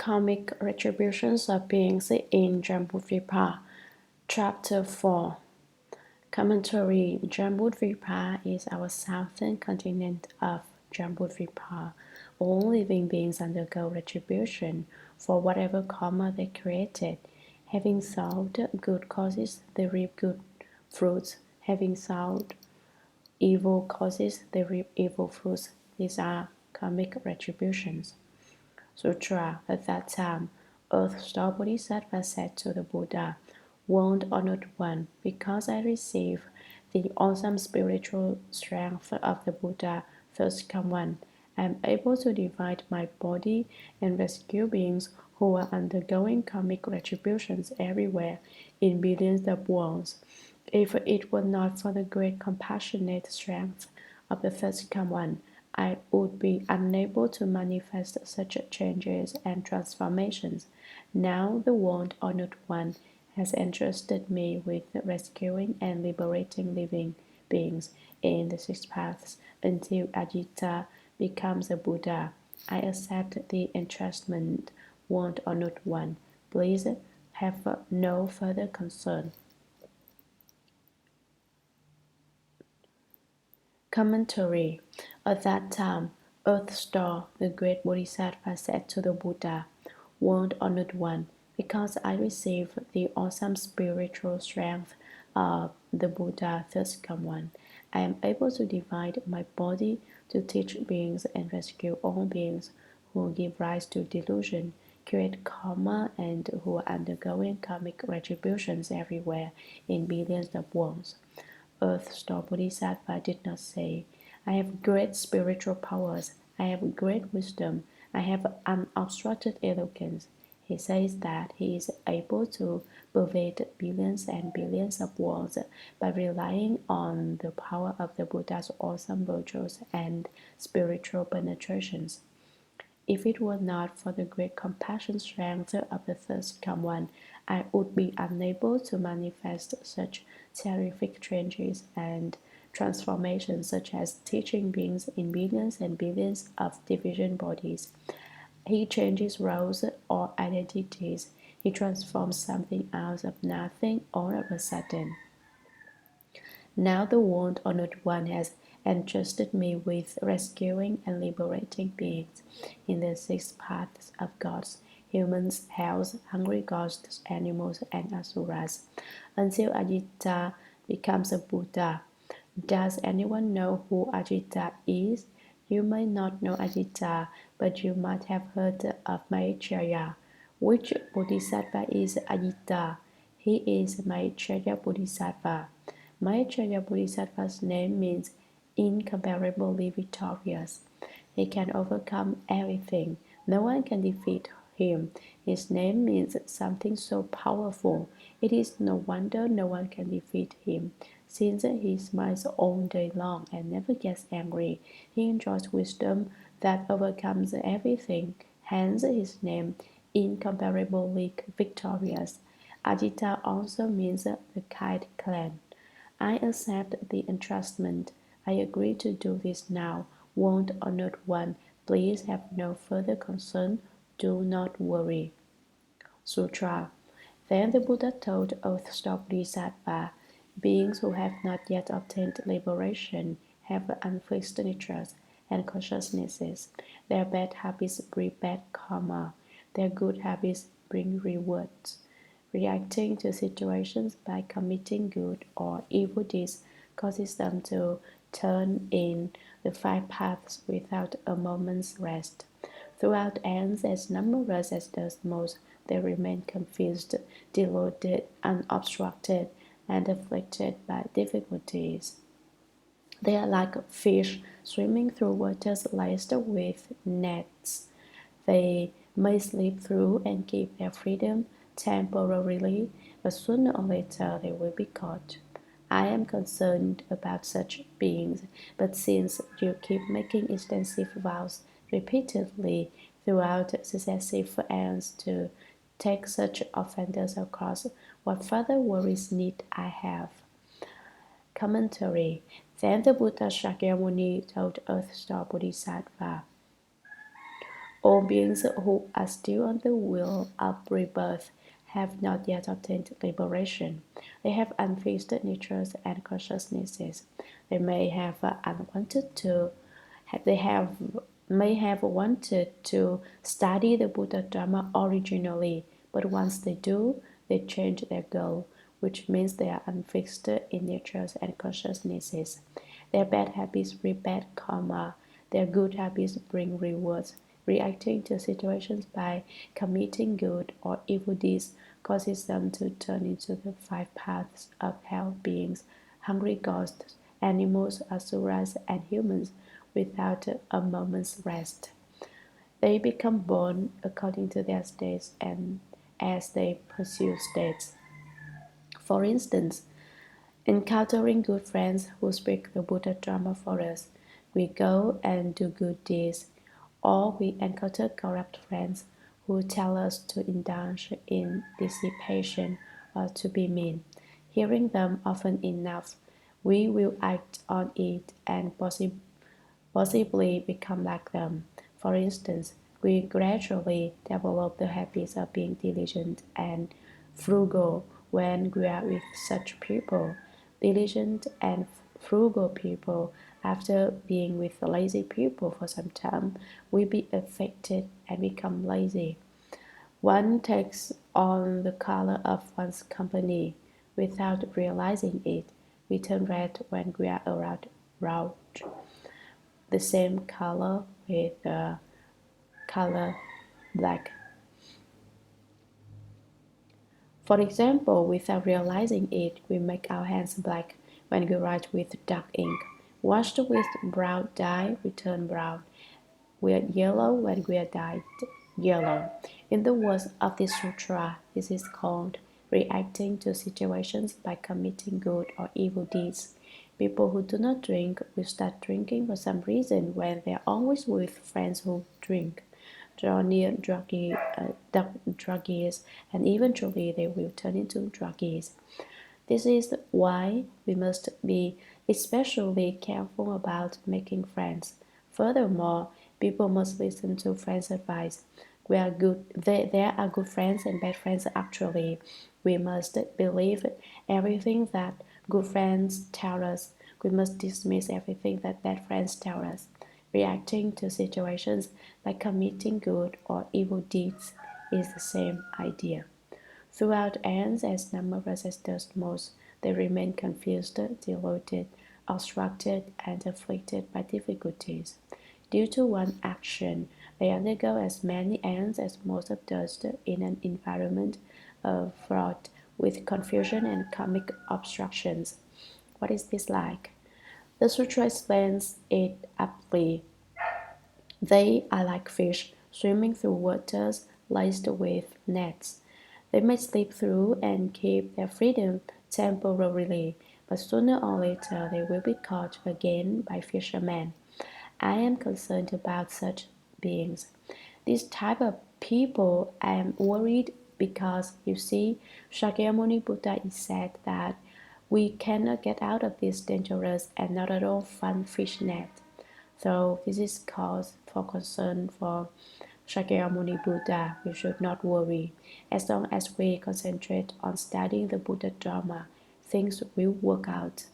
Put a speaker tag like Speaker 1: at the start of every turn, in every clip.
Speaker 1: Karmic Retributions of Beings in Jambudvipa, Chapter 4. Commentary. Jambudvipa is our southern continent of Jambudvipa. All living beings undergo retribution for whatever karma they created. Having sowed good causes, they reap good fruits. Having sowed evil causes, they reap evil fruits. These are karmic retributions. Sutra. At that time, Earth Star Bodhisattva said to the Buddha, "World Honored One, because I receive the awesome spiritual strength of the Buddha, first come one, I am able to divide my body and rescue beings who are undergoing karmic retributions everywhere in billions of worlds. If it were not for the great compassionate strength of the first come one, I would be unable to manifest such changes and transformations. Now the World Honored One has entrusted me with rescuing and liberating living beings in the six paths until Ajita becomes a Buddha. I accept the entrustment, World Honored One. Please have no further concern." Commentary. At that time, Earth Star, the great Bodhisattva, said to the Buddha, "World Honored One, because I receive the awesome spiritual strength of the Buddha, thus come one, I am able to divide my body to teach beings and rescue all beings who give rise to delusion, create karma, and who are undergoing karmic retributions everywhere in billions of worlds." Earth Star Bodhisattva did not say, "I have great spiritual powers, I have great wisdom, I have unobstructed eloquence." He says that he is able to pervade billions and billions of worlds by relying on the power of the Buddha's awesome virtues and spiritual penetrations. If it were not for the great compassion strength of the first come one, I would be unable to manifest such terrific changes and transformations, such as teaching beings in billions and billions of division bodies. He changes roles or identities. He transforms something out of nothing all of a sudden. Now the World Honored One has entrusted me with rescuing and liberating beings in the six paths of gods, humans, hells, hungry ghosts, animals, and asuras, until Ajita becomes a Buddha. Does anyone know who Ajita is? You may not know Ajita, but you might have heard of Maitreya. Which Bodhisattva is Ajita? He is Maitreya Bodhisattva. Maitreya Bodhisattva's name means incomparably victorious. He can overcome everything. No one can defeat him. His name means something so powerful. It is no wonder no one can defeat him, since he smiles all day long and never gets angry. He enjoys wisdom that overcomes everything. Hence his name, incomparably victorious. Ajita also means the Kite Clan. I accept the entrustment. I agree to do this now. World Honored One, please have no further concern. Do not worry. Sutra. Then the Buddha told Earth Star Bodhisattva, beings who have not yet obtained liberation have unfixed natures and consciousnesses. Their bad habits bring bad karma. Their good habits bring rewards. Reacting to situations by committing good or evil deeds causes them to turn in the five paths without a moment's rest. Throughout ends as numerous as the most, they remain confused, deluded, unobstructed, and afflicted by difficulties. They are like fish swimming through waters laced with nets. They may slip through and keep their freedom temporarily, but sooner or later they will be caught. I am concerned about such beings, but since you keep making extensive vows repeatedly throughout successive aeons to take such offenders across, what further worries need I have? Commentary. Then the Buddha Shakyamuni told Earth Star Bodhisattva, All beings who are still on the wheel of rebirth have not yet obtained liberation. They have unfixed natures and consciousnesses. They may have unwanted to they have may have wanted to study the Buddha Dharma originally, but once they do, they change their goal, which means they are unfixed in natures and consciousnesses. Their bad habits bring bad karma. Their good habits bring rewards. Reacting to situations by committing good or evil deeds causes them to turn into the five paths of hell beings, hungry ghosts, animals, asuras, and humans without a moment's rest. They become born according to their states and as they pursue states. For instance, encountering good friends who speak the Buddha Dharma for us, we go and do good deeds, or we encounter corrupt friends who tell us to indulge in dissipation or to be mean. Hearing them often enough, we will act on it and possibly become like them. For instance, we gradually develop the habits of being diligent and frugal when we are with such people. Diligent and frugal people, after being with lazy people for some time, will be affected and become lazy. One takes on the color of one's company without realizing it. We turn red when we are around the same color with the color black. For example, without realizing it, we make our hands black when we write with dark ink. Washed with brown dye, we turn brown. We are yellow when we are dyed yellow. In the words of this sutra, this is called reacting to situations by committing good or evil deeds. People who do not drink will start drinking for some reason when they are always with friends who drink. Draw near druggies, and eventually they will turn into druggies. This is why we must be especially careful about making friends. Furthermore, people must listen to friends' advice. There are good friends and bad friends actually. We must believe everything that good friends tell us. We must dismiss everything that bad friends tell us. Reacting to situations by committing good or evil deeds is the same idea. Throughout ends as numerous as dust motes, they remain confused, deluded, obstructed, and afflicted by difficulties. Due to one action, they undergo as many ends as motes of dust in an environment fraught with confusion and karmic obstructions. What is this like? The sutra explains it aptly. They are like fish swimming through waters laced with nets. They may slip through and keep their freedom temporarily, but sooner or later they will be caught again by fishermen. I am concerned about such beings. This type of people I am worried because you see, Shakyamuni Buddha is said that we cannot get out of this dangerous and not at all fun fish net. So this is cause for concern for Shakyamuni Buddha. We should not worry. As long as we concentrate on studying the Buddha Dharma, things will work out.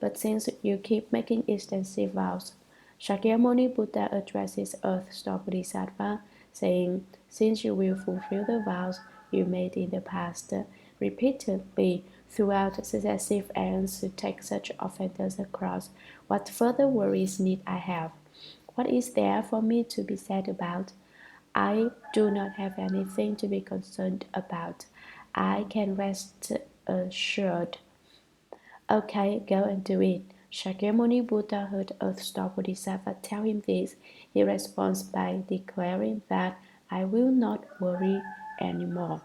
Speaker 1: But since you keep making extensive vows, Shakyamuni Buddha addresses Earth Star Bodhisattva, saying, since you will fulfill the vows you made in the past, repeatedly throughout successive errands to take such offenders across, what further worries need I have? What is there for me to be sad about? I do not have anything to be concerned about. I can rest assured. Okay, go and do it. Shakyamuni Buddha heard Earthstar Bodhisattva tell him this. He responds by declaring that I will not worry anymore.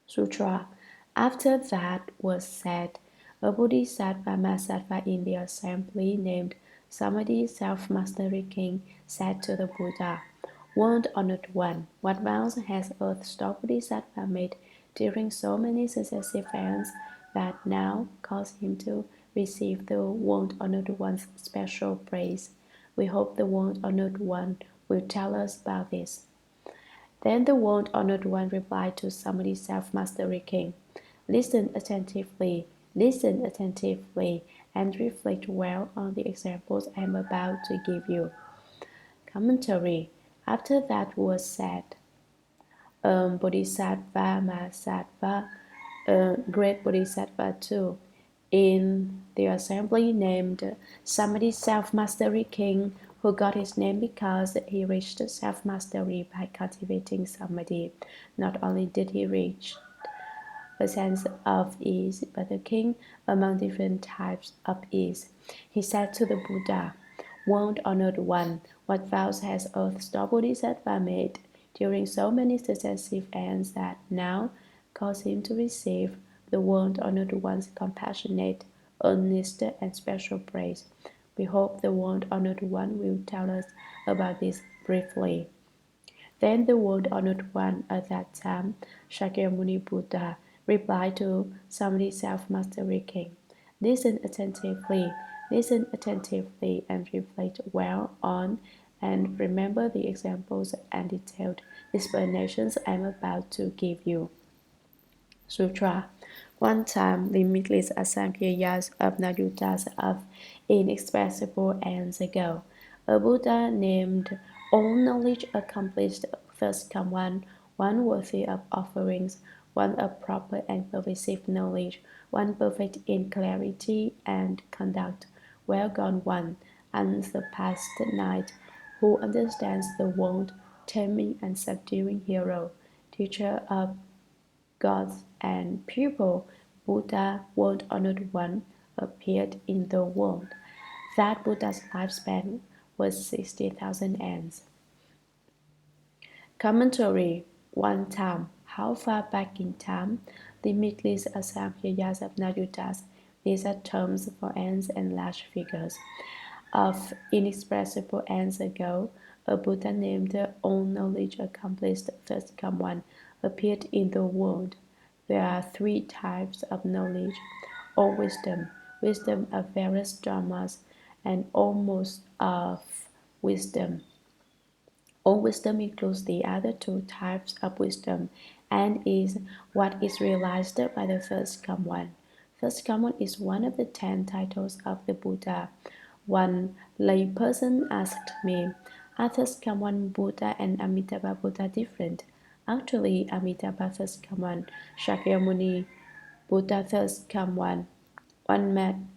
Speaker 1: Sutra. After that was said, a Bodhisattva Mahasattva in the assembly named Samadhi Self-Mastery King said to the Buddha, World Honored One, what vows has Earthstar Bodhisattva made during so many successive errands that now cause him to receive the World Honored One's special praise? We hope the World Honored One will tell us about this. Then the world-honored one replied to somebody's self-mastery king, listen attentively, and reflect well on the examples I am about to give you. Commentary. After that was said, Bodhisattva Mahasattva, great Bodhisattva too, in the assembly named somebody self-mastery king, who got his name because he reached self-mastery by cultivating samadhi. Not only did he reach a sense of ease, but the king among different types of ease. He said to the Buddha, World-honored one, what vows has Earth-star Bodhisattva made during so many successive ends that now cause him to receive the world-honored one's compassionate, earnest, and special praise? We hope the world-honored one will tell us about this briefly. Then the world-honored one at that time, Shakyamuni Buddha, replied to somebody self-mastery king, listen attentively, and reflect well on and remember the examples and detailed explanations I am about to give you. Sutra. One time, limitless Asamkhya's of Nayutas of inexpressible ends ago, a Buddha named all knowledge accomplished thus come one worthy of offerings, one of proper and pervasive knowledge, one perfect in clarity and conduct, well gone one, unsurpassed knight, who understands the world, taming and subduing hero, teacher of gods and people, Buddha, world-honored one, appeared in the world. That Buddha's lifespan was 60,000 ans. Commentary. One time. How far back in time? Limitless Asamkhya's of Nayutas. These are terms for ends and large figures. Of inexpressible ends ago, a Buddha named all knowledge accomplished thus come one appeared in the world. There are three types of knowledge: all wisdom, wisdom of various dharmas, and almost of wisdom. All wisdom includes the other two types of wisdom and is what is realized by the first come one. First come one is one of the 10 titles of the Buddha. One lay person asked me, are first come one Buddha and Amitabha Buddha different? Actually, Amitabha first come one, Shakyamuni Buddha first come one,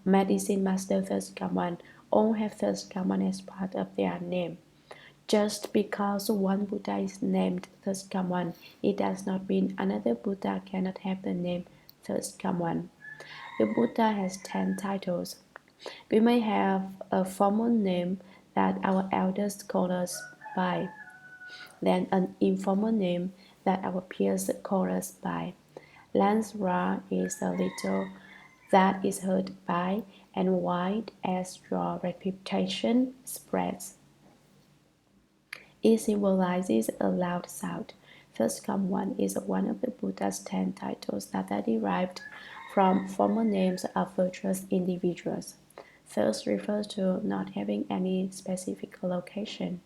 Speaker 1: medicine master first come one, all have first come one as part of their name. Just because one Buddha is named first come one, it does not mean another Buddha cannot have the name first come one. The Buddha has 10 titles. We may have a formal name that our elders call us by, then an informal name that our peers call us by. Lansra is a little that is heard by and wide as your reputation spreads. It symbolizes a loud sound. First come one is one of the Buddha's 10 titles that are derived from formal names of virtuous individuals. First refers to not having any specific location.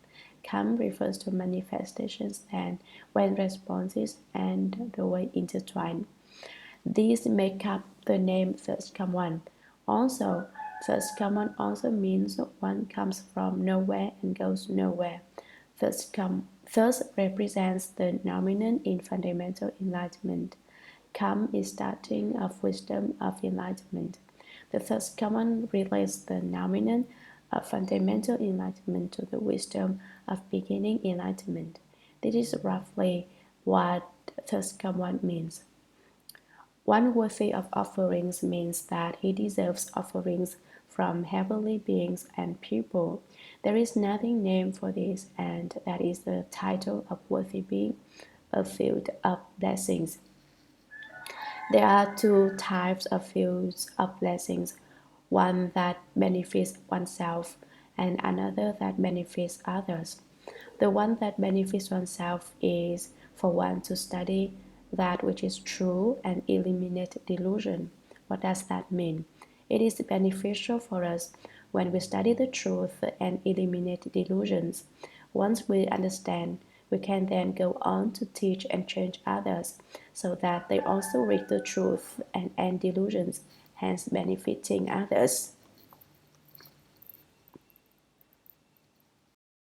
Speaker 1: Come refers to manifestations and when responses and the way intertwine. These make up the name first come one. Also, first come one also means one comes from nowhere and goes nowhere. Thus represents the nominal in fundamental enlightenment. Come is starting of wisdom of enlightenment. The first common relates the nominal of fundamental enlightenment to the wisdom of beginning enlightenment. This is roughly what first common means. One worthy of offerings means that he deserves offerings from heavenly beings and people. There is nothing named for this, and that is the title of worthy being, a field of blessings. There are two types of fields of blessings, one that benefits oneself and another that benefits others. The one that benefits oneself is for one to study that which is true and eliminate delusion. What does that mean? It is beneficial for us when we study the truth and eliminate delusions. Once we understand, we can then go on to teach and change others so that they also reach the truth and end delusions, hence benefiting others.